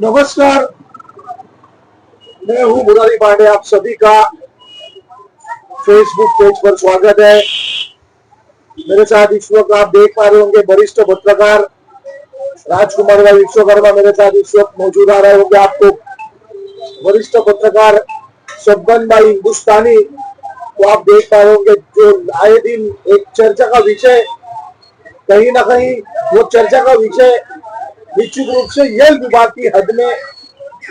नमस्कार, मैं हूं मुरारी पांडे। आप सभी का फेसबुक पेज पर स्वागत है। मेरे साथ इस वक्त आप देख पा रहे होंगे वरिष्ठ पत्रकार राजकुमार भाई विश्वकर्मा मेरे साथ इस वक्त मौजूद आ रहे होंगे। आपको वरिष्ठ पत्रकार शब्बन भाई हिंदुस्तानी को आप देख पा रहे होंगे, जो आए दिन एक चर्चा का विषय, कहीं ना कहीं वो चर्चा का विषय निश्चित रूप से जल विभाग की हद में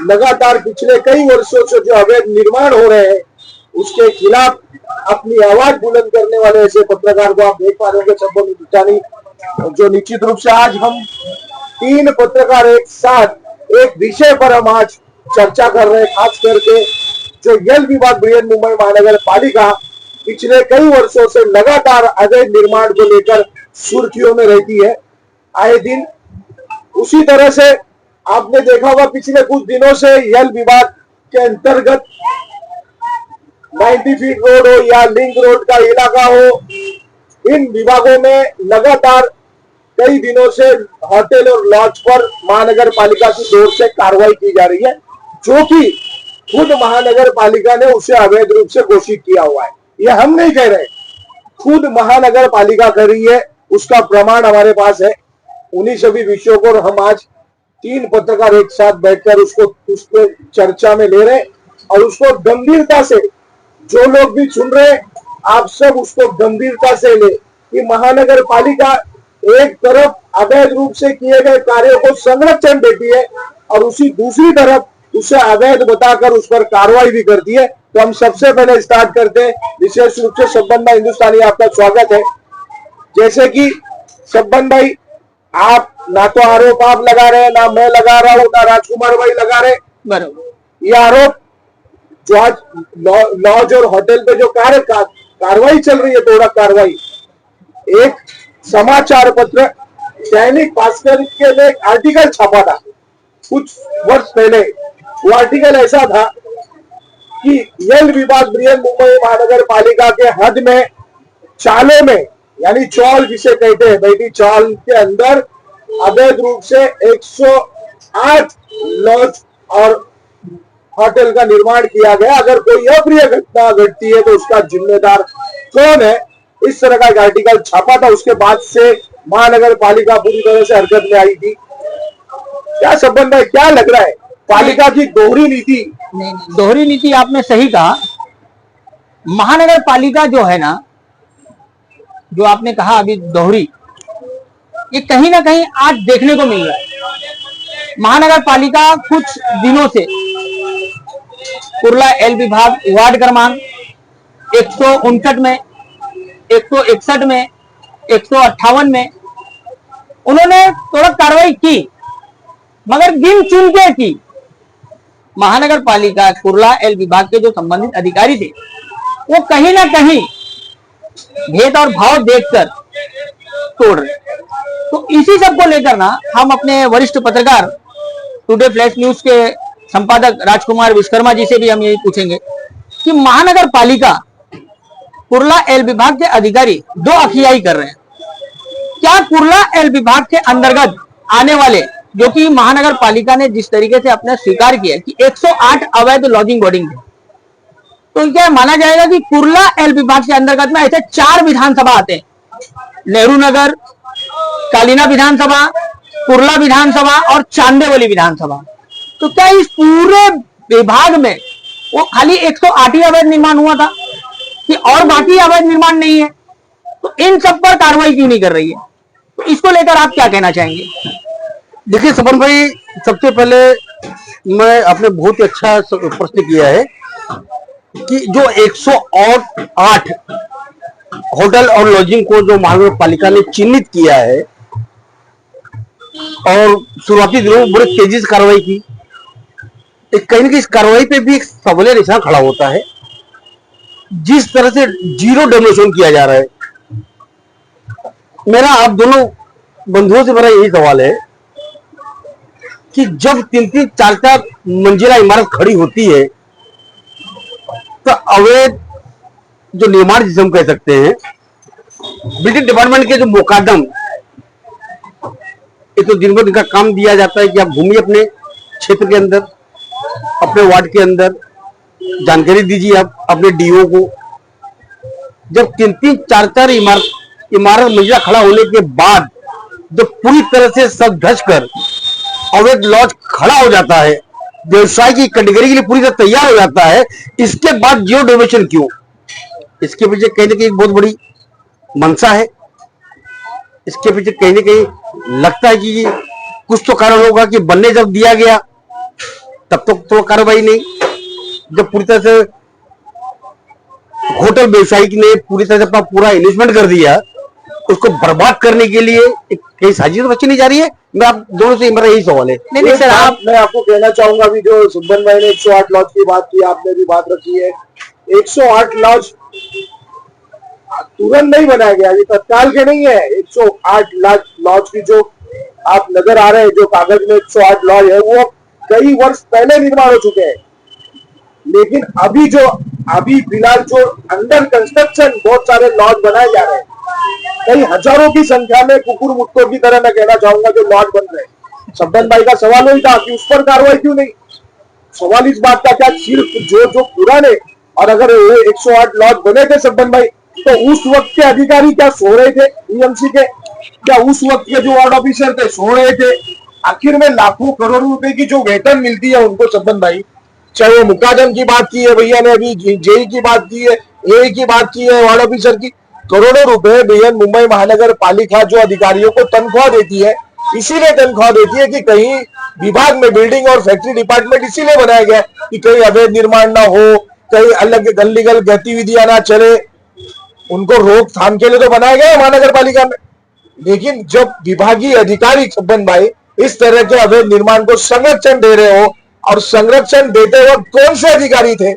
लगातार पिछले कई वर्षों से जो अवैध निर्माण हो रहे हैं उसके खिलाफ अपनी आवाज बुलंद करने वाले ऐसे पत्रकार को आप देख पा रहे होंगे, शब्बन हिंदुस्तानी, जो निश्चित रूप से आज हम 3 पत्रकार एक साथ एक विषय पर हम आज चर्चा कर रहे हैं, खास करके जो जल विभाग बृहन मुंबई महानगर पालिका पिछले कई वर्षों से लगातार अवैध निर्माण को लेकर सुर्खियों में रहती है आए दिन। उसी तरह से आपने देखा होगा पिछले कुछ दिनों से जल विभाग के अंतर्गत 90 फीट रोड हो या लिंक रोड का इलाका हो, इन विभागों में लगातार कई दिनों से होटल और लॉज पर महानगर पालिका की ओर से कार्रवाई की जा रही है, जो कि खुद महानगर पालिका ने उसे अवैध रूप से घोषित किया हुआ है। यह हम नहीं कह रहे, खुद महानगर पालिका कर रही है, उसका प्रमाण हमारे पास है। उन्हीं सभी विषयों को हम आज 3 पत्रकार एक साथ बैठकर उसको चर्चा में ले रहे हैं और उसको गंभीरता से, जो लोग भी सुन रहे हैं आप सब उसको गंभीरता से ले कि महानगर पालिका एक तरफ अवैध रूप से किए गए कार्यों को संरक्षण देती है और उसी दूसरी तरफ उसे अवैध बताकर उस पर कार्रवाई भी करती है। तो हम सबसे पहले स्टार्ट करते हैं, विशेष रूप से शब्बन भाई हिंदुस्तानी, आपका स्वागत है। जैसे कि शब्बन भाई, आप ना तो आरोप आप लगा रहे हैं, ना मैं लगा रहा हूं, ना राजकुमार भाई लगा रहे, बराबर। ये आरोप जो आज लॉज और होटल पे जो कार्रवाई चल रही है, तोड़ा कार्रवाई, एक समाचार पत्र दैनिक भास्कर के लिए एक आर्टिकल छापा था कुछ वर्ष पहले। वो आर्टिकल ऐसा था कि जल विभाग बृहन मुंबई महानगर पालिका के हद में चालों में, यानी चौल जिसे कहते हैं, बैठी चौल के अंदर अवैध रूप से 108 लॉज और होटल का निर्माण किया गया। अगर कोई अप्रिय घटना घटती है तो उसका जिम्मेदार कौन है, इस तरह का एक आर्टिकल छापा था। उसके बाद से महानगर पालिका पूरी तरह से हरकत में आई थी। क्या संबंध है, क्या लग रहा है पालिका की दोहरी नीति? नहीं, दोहरी नीति आपने सही कहा। महानगर पालिका जो है ना, जो आपने कहा अभी दोहरी, ये कहीं ना कहीं आज देखने को मिल रहा है। महानगर पालिका कुछ दिनों से कुर्ला एल विभाग वार्ड क्रमांक 159 में, 161 में, 158 में उन्होंने थोड़ा कार्रवाई की, मगर गिन चुन के की। महानगर पालिका कुर्ला एल विभाग के जो संबंधित अधिकारी थे वो कहीं ना कहीं भेद और भाव देखकर तोड़ रहे। तो इसी सब को लेकर ना हम अपने वरिष्ठ पत्रकार टुडे फ्लैश न्यूज के संपादक राजकुमार विश्वकर्मा जी से भी हम यही पूछेंगे कि महानगर पालिका कुर्ला एल विभाग के अधिकारी दो अखियाई कर रहे हैं। क्या कुर्ला एल विभाग के अंतर्गत आने वाले, जो कि महानगर पालिका ने जिस तरीके से अपने स्वीकार किया कि 108 अवैध लॉजिंग बोर्डिंग है, तो क्या माना जाएगा कि कुर्ला एल विभाग के अंतर्गत में ऐसे 4 विधानसभा आते हैं, नेहरू नगर, कालीना विधानसभा, कुर्ला विधानसभा और चांदेवली विधानसभा। तो क्या इस पूरे विभाग में वो खाली 108 ही अवैध निर्माण हुआ था कि और बाकी अवैध निर्माण नहीं है? तो इन सब पर कार्रवाई क्यों नहीं कर रही है? तो इसको लेकर आप क्या कहना चाहेंगे? देखिए सबन भाई, सबसे पहले मैं आपने बहुत ही अच्छा प्रश्न किया है कि जो 108 होटल और लॉजिंग को जो महानगर पालिका ने चिन्हित किया है और शुरुआती दिनों में बड़े तेजी से कार्रवाई की, कहीं ना कहीं इस कार्रवाई पे भी एक सवालिया निशान खड़ा होता है। जिस तरह से जीरो डेमोलिशन किया जा रहा है, मेरा आप दोनों बंधुओं से मेरा यही सवाल है कि जब 3-3, 4-4 मंजिला इमारत खड़ी होती है तो अवैध जो निर्माण जिसे हम कह सकते हैं, बिल्डिंग डिपार्टमेंट के जो मुकदम, ये तो दिन ब दिन का काम दिया जाता है कि आप घूमिए अपने क्षेत्र के अंदर, अपने वार्ड के अंदर जानकारी दीजिए आप अपने डीओ को। जब 3-3, 4-4 इमारत मंजिला खड़ा होने के बाद जब पूरी तरह से सब धस कर अवैध लॉज खड़ा हो जाता है, व्यवसाय की कैटेगरी के लिए पूरी तरह तैयार हो जाता है, इसके बाद जियो डोनेशन क्यों? इसके पीछे कहीं ना कहीं एक बहुत बड़ी मंशा है। इसके पीछे कहीं ना कहीं लगता है कि कुछ तो कारण होगा कि बनने जब दिया गया तब तक तो कार्रवाई नहीं, जब पूरी तरह से होटल व्यवसायिक ने पूरी तरह से अपना पूरा इन्वेस्टमेंट कर दिया, उसको बर्बाद करने के लिए कहीं साजिश रची नहीं जा रही है। मैं आप दोनों से मेरा यही सवाल है। नहीं सर, मैं आपको कहना चाहूंगा अभी जो सुब्बन भाई ने 108 लॉज की बात की, आपने भी बात रखी है, 108 लॉज तुरंत नहीं बनाया गया, ये तत्काल के नहीं है। 108 लॉज की जो आप नजर आ रहे हैं, जो कागज में 108 लॉज है, वो कई वर्ष पहले निर्माण हो चुके हैं। लेकिन अभी फिलहाल जो अंडर कंस्ट्रक्शन बहुत सारे लॉज बनाए जा रहे हैं, कई हजारों की संख्या में कुकुर मुत्तों की तरह मैं कहना चाहूंगा जो लॉज बन रहे हैं। सब्बन भाई का सवाल वही था कि उस पर कार्रवाई क्यों नहीं। सवाल इस बात का क्या, सिर्फ जो पुराने, और अगर वो 108 लॉज बने थे सब्बन भाई, तो उस वक्त के अधिकारी क्या सो रहे थे ईएमसी के? क्या उस वक्त के जो वार्ड ऑफिसर थे सो रहे थे? आखिर में लाखों करोड़ों रुपए की जो वेतन मिलती है उनको सब्बन भाई, चाहे वो मुकादम की बात की है भैया ने, अभी जेई की बात की है, एई की बात की है, वार्ड ऑफिसर की, करोड़ों रुपए भैया मुंबई महानगर पालिका जो अधिकारियों को तनख्वाह देती है, इसीलिए तनख्वाह देती है कि कहीं विभाग में बिल्डिंग और फैक्ट्री डिपार्टमेंट इसीलिए बनाया गया कि कहीं अवैध निर्माण ना हो, कहीं अलग गलीगल गतिविधियां ना चले, उनको रोकथाम के लिए तो बनाया गया है महानगर पालिका में। लेकिन जब विभागीय अधिकारी सब्बन भाई इस तरह के अवैध निर्माण को संरक्षण दे रहे हो, और संरक्षण देते वक्त कौन से अधिकारी थे,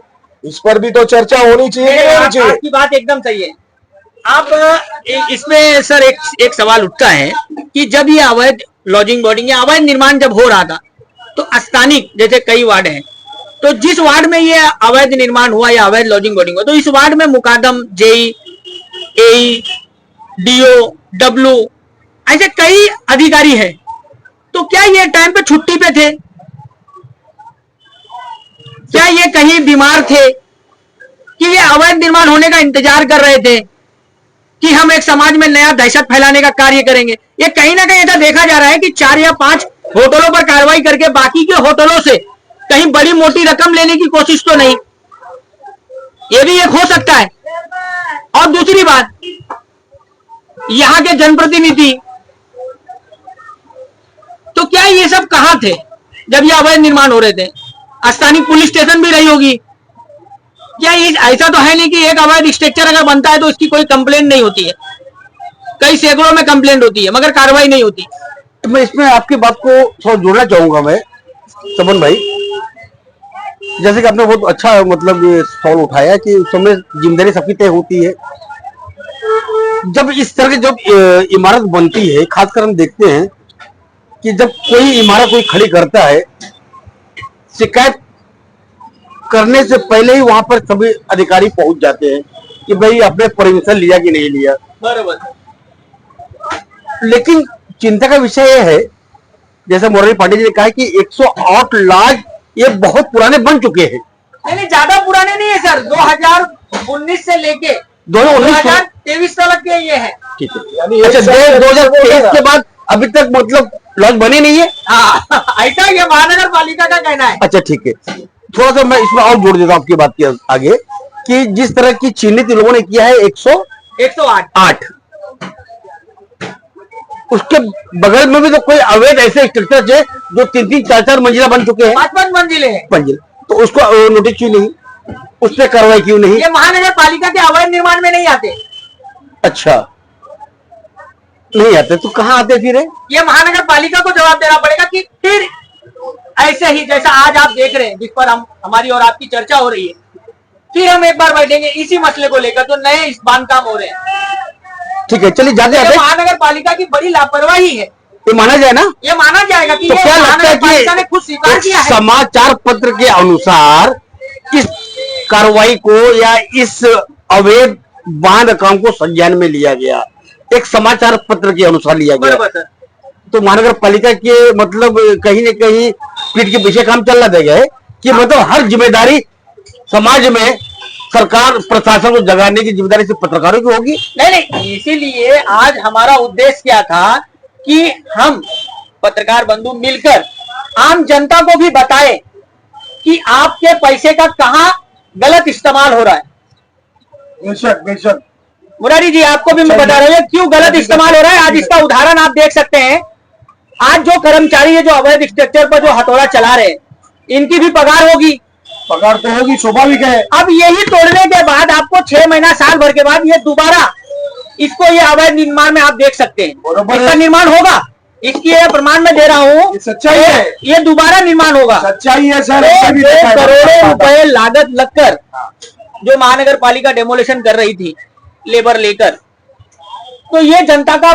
इस पर भी तो चर्चा होनी चाहिए। आपकी बात एकदम सही है। आप इसमें सर एक सवाल उठता है कि जब ये अवैध लॉजिंग बोर्डिंग या अवैध निर्माण जब हो रहा था, तो स्थानिक जैसे कई वार्ड हैं, तो जिस वार्ड में ये अवैध निर्माण हुआ या अवैध लॉजिंग बोर्डिंग हुआ, तो इस वार्ड में मुकादम, जेई, एई, डीओ, डब्ल्यू ऐसे कई अधिकारी हैं। तो क्या ये टाइम पे छुट्टी पे थे? क्या ये कहीं बीमार थे कि ये अवैध निर्माण होने का इंतजार कर रहे थे कि हम एक समाज में नया दहशत फैलाने का कार्य करेंगे? ये कहीं ना कहीं ऐसा देखा जा रहा है कि 4 या 5 होटलों पर कार्रवाई करके बाकी के होटलों से कहीं बड़ी मोटी रकम लेने की कोशिश तो नहीं? ये भी एक हो सकता है। और दूसरी बात, यहां के जनप्रतिनिधि तो क्या ये सब कहां थे जब ये अवैध निर्माण हो रहे थे? स्थानीय पुलिस स्टेशन भी रही होगी। क्या ऐसा तो है नहीं कि एक अवैध स्ट्रक्चर अगर बनता है तो इसकी कोई कंप्लेंट नहीं होती है? कई सैकड़ों में कंप्लेंट होती है मगर कार्रवाई नहीं होती। मैं इसमें आपकी बात को थोड़ा जोड़ना चाहूंगा मैं सब्बन भाई, जैसे कि आपने बहुत अच्छा मतलब ये सवाल उठाया कि उस समय जिम्मेदारी सबकी तय होती है। जब इस तरह की जब इमारत बनती है, खासकर हम देखते हैं कि जब कोई इमारत कोई खड़ी करता है, शिकायत करने से पहले ही वहां पर सभी अधिकारी पहुंच जाते हैं कि भाई आपने परमिशन लिया कि नहीं लिया। बराबर। लेकिन चिंता का विषय यह है, जैसे मुरारी पांडे जी ने कहा कि 108 लॉज ये बहुत पुराने बन चुके हैं। नहीं, ज्यादा पुराने नहीं है सर, 2019 से लेके 2023 तक के ये है। ठीक है, अच्छा 2023 के बाद अभी तक मतलब लॉज बने नहीं है। ऐसा ये महानगर पालिका का कहना है। अच्छा ठीक है, थोड़ा सा मैं इसमें और जोड़ देता हूँ आपकी बात के आगे कि जिस तरह की चिन्हित लोगों ने किया है 108, उसके बगल में भी तो कोई अवैध ऐसे स्ट्रक्चर है जो 3-3, 4-4 मंजिला बन चुके हैं, 5-5 मंजिले हैं। मंजिल, तो उसको नोटिस क्यों नहीं, उस पर कार्रवाई क्यों नहीं? ये महानगर पालिका के अवैध निर्माण में नहीं आते। अच्छा, नहीं आते तो कहाँ आते फिर है? ये महानगर पालिका को जवाब देना पड़ेगा कि फिर ऐसे ही जैसा आज आप देख रहे हैं, जिस पर हमारी और आपकी चर्चा हो रही है, फिर हम एक बार बैठेंगे इसी मसले को लेकर, तो नए इस बांधकाम हो रहे हैं। ठीक है, चलिए जाते हैं। महानगर पालिका की बड़ी लापरवाही है, ये माना जाए ना? ये माना जाएगा कि तो क्या लगता है कि ने खुद स्वीकार किया है। समाचार पत्र के अनुसार इस कार्रवाई को या इस अवैध बांध काम को संज्ञान में लिया गया, एक समाचार पत्र के अनुसार लिया गया। तो महानगर पालिका के मतलब कहीं न कहीं पीठ के पीछे काम चलना देगा है कि मतलब हर जिम्मेदारी समाज में सरकार प्रशासन को जगाने की जिम्मेदारी सिर्फ पत्रकारों की होगी। नहीं, इसीलिए आज हमारा उद्देश्य क्या था कि हम पत्रकार बंधु मिलकर आम जनता को भी बताएं कि आपके पैसे का कहां गलत इस्तेमाल हो रहा है। बेशक बेशक मुरारी जी, आपको भी मैं बता रहा हूँ क्यों गलत इस्तेमाल हो रहा है। आज इसका उदाहरण आप देख सकते हैं। आज जो कर्मचारी है जो अवैध स्ट्रक्चर पर जो हथौड़ा चला रहे, इनकी भी पगार होगी। पगार तो होगी, स्वाभाविक है। अब यही तोड़ने के बाद आपको 6 महीना साल भर के बाद ये दोबारा इसको ये अवैध निर्माण में आप देख सकते हैं इसका निर्माण होगा। इसकी ये प्रमाण मैं दे रहा हूँ, सच्चाई है, ये दोबारा निर्माण होगा। सच्चाई है सर। 2 करोड़ रुपए लागत लगकर जो महानगर पालिका डेमोलेशन कर रही थी लेबर लेकर, तो ये जनता का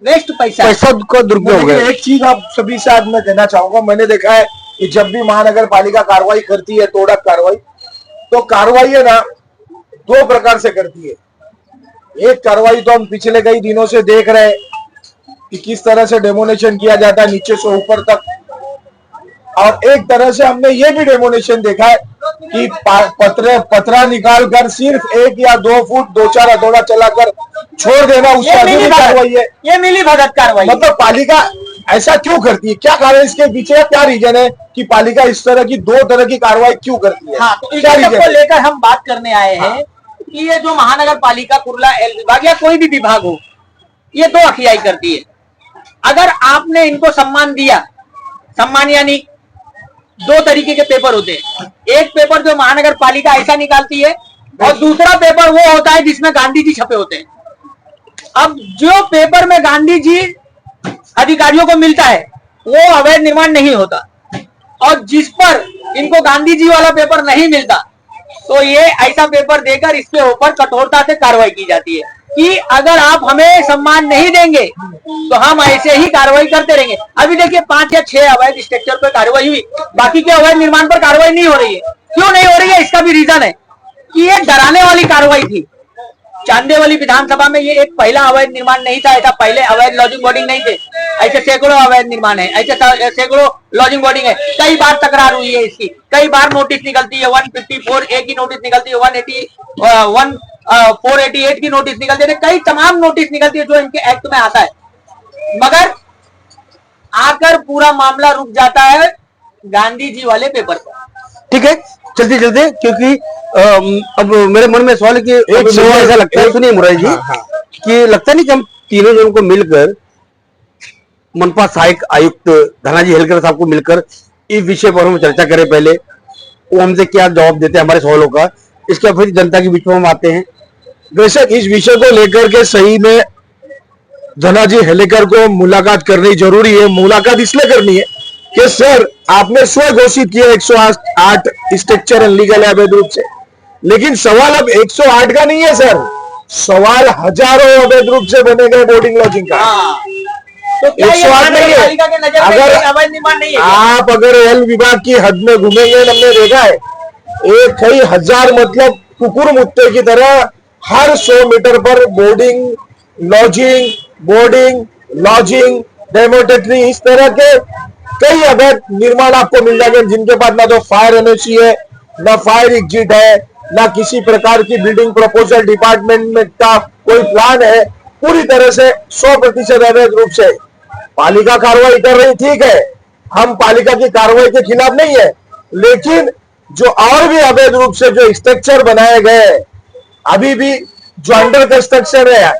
वेस्ट पैसा का दुरुपयोग है। एक चीज आप सभी से आज मैं कहना चाहूंगा, मैंने देखा है कि जब भी महानगर पालिका कार्रवाई करती है, तोड़क कार्रवाई, तो कार्रवाई है ना 2 प्रकार से करती है। एक कार्रवाई तो हम पिछले कई दिनों से देख रहे हैं कि किस तरह से डेमोनेशन किया जाता है नीचे से ऊपर तक, और एक तरह से हमने ये भी डेमोनेशन देखा है कि पतरा निकाल कर सिर्फ 1 या 2 फुट 2-4 हथौड़ा चलाकर छोड़ देना, उसका भी कार्रवाई है। ये मिली भगत कार्रवाई। मतलब पालिका ऐसा क्यों करती है? क्या कारण इसके पीछे, क्या रीजन है कि पालिका इस तरह की 2 तरह की कार्रवाई क्यों करती है? हाँ, तो इस को लेकर हम बात करने आए हैं कि ये जो महानगर पालिका कुर्ला एल विभाग या कोई भी विभाग हो, ये 2 अखियाई करती है। अगर आपने इनको सम्मान दिया, सम्मान यानी 2 तरीके के पेपर होते हैं। एक पेपर जो महानगर पालिका ऐसा निकालती है और दूसरा पेपर वो होता है जिसमें गांधी जी छपे होते हैं। अब जो पेपर में गांधी जी अधिकारियों को मिलता है वो अवैध निर्माण नहीं होता, और जिस पर इनको गांधी जी वाला पेपर नहीं मिलता तो ये ऐसा पेपर देकर इसके ऊपर कठोरता से कार्रवाई की जाती है कि अगर आप हमें सम्मान नहीं देंगे तो हम ऐसे ही कार्रवाई करते रहेंगे। अभी देखिए 5 या 6 अवैध स्ट्रक्चर पर कार्रवाई हुई, बाकी के अवैध निर्माण पर कार्रवाई नहीं हो रही है। क्यों नहीं हो रही है? इसका भी रीजन है कि ये डराने वाली कार्रवाई थी। चांदेवाली विधानसभा में ये एक पहला अवैध निर्माण नहीं था। ऐसा पहले अवैध लॉजिंग बोर्डिंग नहीं थे, ऐसे सैकड़ों अवैध निर्माण है, ऐसे सैकड़ों लॉजिंग बोर्डिंग है। कई बार तकरार हुई है इसकी, कई बार नोटिस निकलती है, 154A की नोटिस निकलती है, 488 की नोटिस निकलती है, कई तमाम नोटिस निकलती है जो इनके एक्ट में आता है, मगर आकर पूरा मामला रुक जाता है गांधी जी वाले पेपर पर। ठीक है, चलते चलते, क्योंकि अब मेरे मन में सवाल है कि ऐसा लगता है, सुनिए मुरारी जी, कि लगता नहीं कि हम तीनों जनों को मिलकर, मनपा सहायक आयुक्त धनाजी हेलकर साहब को मिलकर इस विषय पर हम चर्चा करें, पहले वो हमसे क्या जवाब देते हैं हमारे सवालों का, इसके फिर जनता के बीच में हम आते हैं। बेशक इस विषय को लेकर के सही में धनाजी हेलेकर को मुलाकात करनी जरूरी है। मुलाकात इसलिए करनी है कि सर आपने स्व घोषित किया 108 स्ट्रक्चर अनलीगल है अवैध रूप से, लेकिन सवाल अब 108 का नहीं है सर, सवाल हजारों अवैध रूप से बने गए बोर्डिंग लॉजिंग का। तो 108 नहीं है। अगर आप अगर रेल विभाग की हद में घूमेंगे, हमने देखा है एक कई हजार मतलब कुकुर मुत्ते की तरह हर 100 मीटर पर बोर्डिंग लॉजिंग डेमोटेटरी, इस तरह के कई अवैध निर्माण आपको मिल जाएंगे, जिनके पास ना तो फायर एनओसी है, ना फायर एग्जिट है, ना किसी प्रकार की बिल्डिंग प्रपोजल डिपार्टमेंट में का कोई प्लान है। पूरी तरह से 100% अवैध रूप से पालिका कार्रवाई कर रही, ठीक है, हम पालिका की कार्रवाई के खिलाफ नहीं है, लेकिन जो और भी अवैध रूप से जो स्ट्रक्चर बनाए गए, अभी भी जो अंडर कंस्ट्रक्शन है,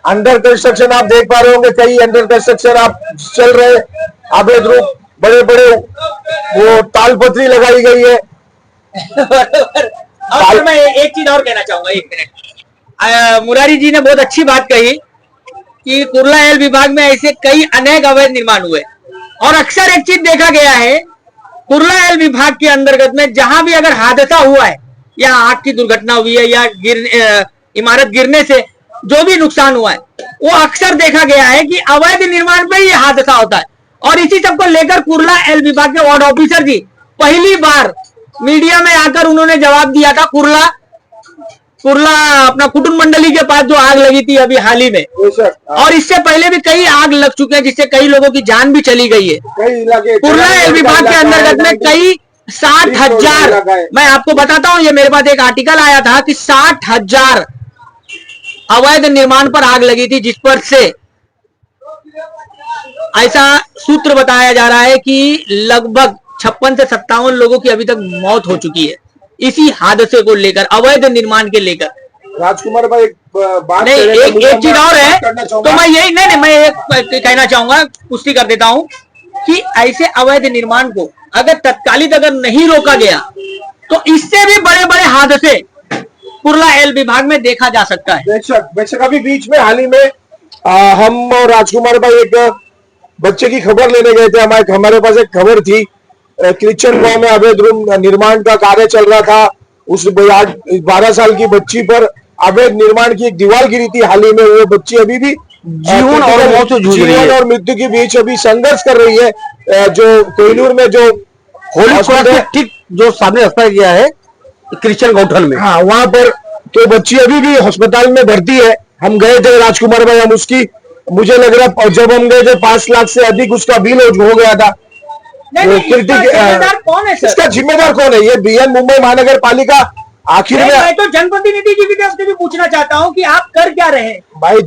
अंडर कंस्ट्रक्शन आप देख पा रहे होंगे, कई अंडर कंस्ट्रक्शन आप चल रहे अवैध रूप, बड़े बड़े वो तालपत्री लगाई गई है। और मैं एक चीज और कहना चाहूंगा, 1 मिनट। मुरारी जी ने बहुत अच्छी बात कही कि कुर्ला एल विभाग में ऐसे कई अनेक अवैध निर्माण हुए, और अक्सर एक चीज देखा गया है कुर्ला एल विभाग के अंतर्गत में, जहां भी अगर हादसा हुआ है या आग की दुर्घटना हुई है या इमारत गिरने से जो भी नुकसान हुआ है, वो अक्सर देखा गया है कि अवैध निर्माण पे ही हादसा होता है। और इसी सब को लेकर कुर्ला एल विभाग के वार्ड ऑफिसर जी पहली बार मीडिया में आकर उन्होंने जवाब दिया था, कुर्ला कुर्ला अपना कुटुंब मंडली के पास जो आग लगी थी अभी हाल ही में, बेशक और इससे पहले भी कई आग लग चुके हैं जिससे कई लोगों की जान भी चली गई है। कई इलाके कुर्ला एल विभाग के अंतर्गत में कई 60,000, मैं आपको बताता हूं, ये मेरे पास एक आर्टिकल आया था कि 60,000 अवैध निर्माण पर आग लगी थी, जिस पर से ऐसा सूत्र बताया जा रहा है कि लगभग 56 से 57 लोगों की अभी तक मौत हो चुकी है इसी हादसे को लेकर, अवैध निर्माण के लेकर। राजकुमार भाई एक बात नहीं, एक चीज और है, तो मैं यही नहीं, मैं एक कहना चाहूंगा, पुष्टि कर देता हूं कि ऐसे अवैध निर्माण को अगर तत्कालिक अगर नहीं रोका गया तो इससे भी बड़े बड़े हादसे कुर्ला एल विभाग में देखा जा सकता है। बेशक बेशक। अभी बीच में हाल ही में हम और राजकुमार भाई एक बच्चे की खबर लेने गए थे। हमारे पास एक खबर थी, क्रिश्चियन गांव में अवैध निर्माण का कार्य चल रहा था। उस 12 साल की बच्ची पर अवैध निर्माण की एक दीवार गिरी थी हाल ही में। वो बच्ची अभी भी जीवन और मौत से जूझ रही है, जीवन और मृत्यु के बीच अभी संघर्ष कर रही है। जो कोहिनूर में जो होली ठीक जो सामने रास्ता गया है क्रिश्चियन गौठन में, हाँ, वहां पर तो बच्ची अभी भी अस्पताल में भर्ती है। हम गए थे राजकुमार भाई, हम उसकी, मुझे लग रहा जब हम गए थे 5 लाख से अधिक उसका बिल हो गया था। जिम्मेदार कौन है सर? इसका जिम्मेदार कौन है? ये बीएन मुंबई महानगर पालिका। आखिर में मैं तो जनप्रतिनिधि जी की तरफ से भी पूछना चाहता हूं कि आप कर क्या रहे हैं? भाई,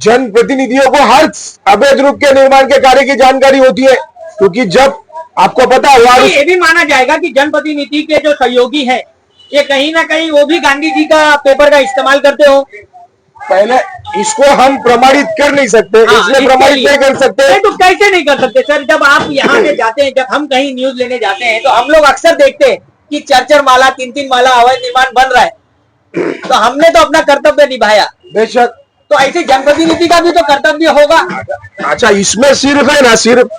जनप्रतिनिधियों को हर अवैध रूप के निर्माण के कार्य की जानकारी होती है, क्योंकि जब आपको पता हुआ, ये भी माना जाएगा कि जनप्रतिनिधि के जो सहयोगी हैं ये कहीं ना कहीं वो भी गांधी जी का पेपर का इस्तेमाल करते हो। पहले इसको हम प्रमाणित कर नहीं सकते, इसलिए प्रमाणित नहीं कर सकते। नहीं तो कैसे नहीं कर सकते सर? जब आप यहाँ से जाते हैं, जब हम कहीं न्यूज लेने जाते हैं तो हम लोग अक्सर देखते हैं कि 4-4 माला 3-3 माला अवैध निर्माण बन रहा है, तो हमने तो अपना कर्तव्य निभाया। बेशक। तो ऐसे जनप्रतिनिधि का भी तो कर्तव्य होगा। अच्छा, इसमें सिर्फ है ना, सिर्फ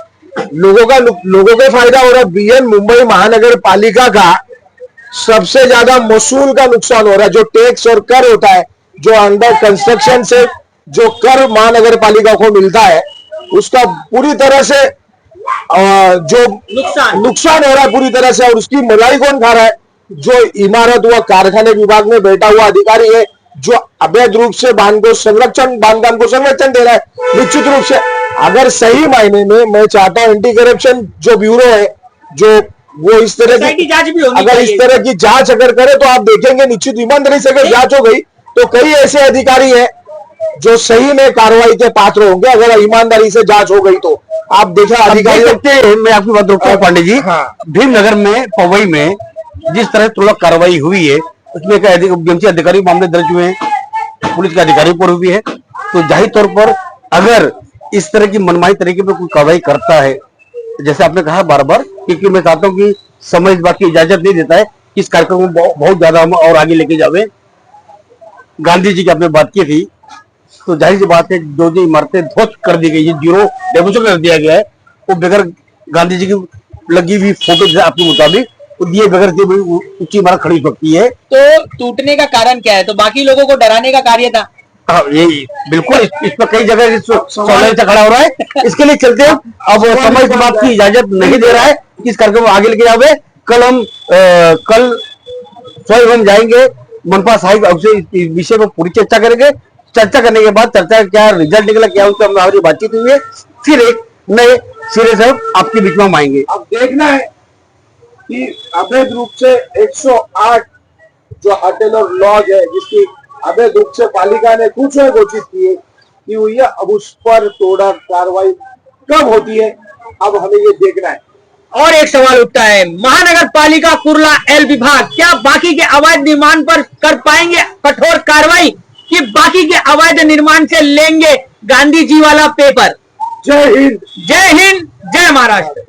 लोगों का फायदा हो रहा है। बीएन मुंबई महानगर पालिका का सबसे ज्यादा महसूल का नुकसान हो रहा है। जो टैक्स और कर होता है, जो अंडर कंस्ट्रक्शन से जो कर महानगर पालिका को मिलता है, उसका पूरी तरह से जो नुकसान हो रहा है पूरी तरह से। और उसकी मलाई कौन खा रहा है? जो इमारत व कारखाने विभाग में बैठा हुआ अधिकारी है, जो अवैध रूप से बांधकाम को संरक्षण दे रहा है। निश्चित रूप से अगर सही मायने में मैं चाहता हूं एंटी करप्शन जो ब्यूरो है, जो वो इस तरह की जांच भी होनी अगर इस तरह की जांच अगर करे तो आप देखेंगे निश्चित ईमानदारी से अगर जांच हो गई तो कई ऐसे अधिकारी हैं जो सही में कार्रवाई के पात्र होंगे, अगर ईमानदारी से जांच हो गई तो। आप देखें अधिकारी, मैं आपकी बात रोकता हूँ पांडे जी। हाँ। भीमनगर में पवई में जिस तरह तुरंत कार्रवाई हुई है, उसमें एमसी अधिकारी मामले दर्ज हुए हैं, पुलिस के अधिकारी पर भी है, तो जाहिर तौर पर अगर इस तरह की मनमानी तरीके पर कोई कार्रवाई करता है, जैसे आपने कहा बार बार, क्योंकि मैं चाहता हूँ कि समय इस बात की इजाजत नहीं देता है कि इस कार्यक्रम को बहुत ज्यादा हम और आगे लेके जावे। गांधी जी की आपने बात की थी, तो जाहिर सी बात है जो इमारतें ध्वस्त कर दी गई है, जीरो डेमोलिशन कर दिया गया है, वो बगैर गांधी जी की लगी हुई फोटो आपके मुताबिक दिए बगैर ऊंची इमारत खड़ी हो सकती है। तो टूटने का कारण क्या है? तो बाकी लोगों को डराने का कार्य था। हाँ, यही बिल्कुल। इस पर कई जगह सवाल खड़ा हो रहा है, इसके लिए चलते हैं। अब समय इस बात की इजाजत नहीं दे रहा है कि इस कार्यक्रम को आगे लेके जावे। कल स्वयं हम जाएंगे मनपा साहिब, आपसे इस विषय पर पूरी चर्चा करेंगे। चर्चा करने के बाद चर्चा क्या रिजल्ट निकला, क्या उससे हमारी बातचीत हुई है, फिर एक नए सिरे से आपके बीच में हम आएंगे। अब देखना है कि अवैध रूप से 108 जो होटल और लॉज है, जिसकी अवैध रूप से पालिका ने कुछ घोषित की हुई है, अब उस पर थोड़ा कार्रवाई कब होती है, अब हमें ये देखना है। और एक सवाल उठता है, महानगर पालिका कुर्ला एल विभाग क्या बाकी के अवैध निर्माण पर कर पाएंगे कठोर कार्रवाई, कि बाकी के अवैध निर्माण से लेंगे गांधी जी वाला पेपर? जय हिंद, जय हिंद, जय महाराष्ट्र।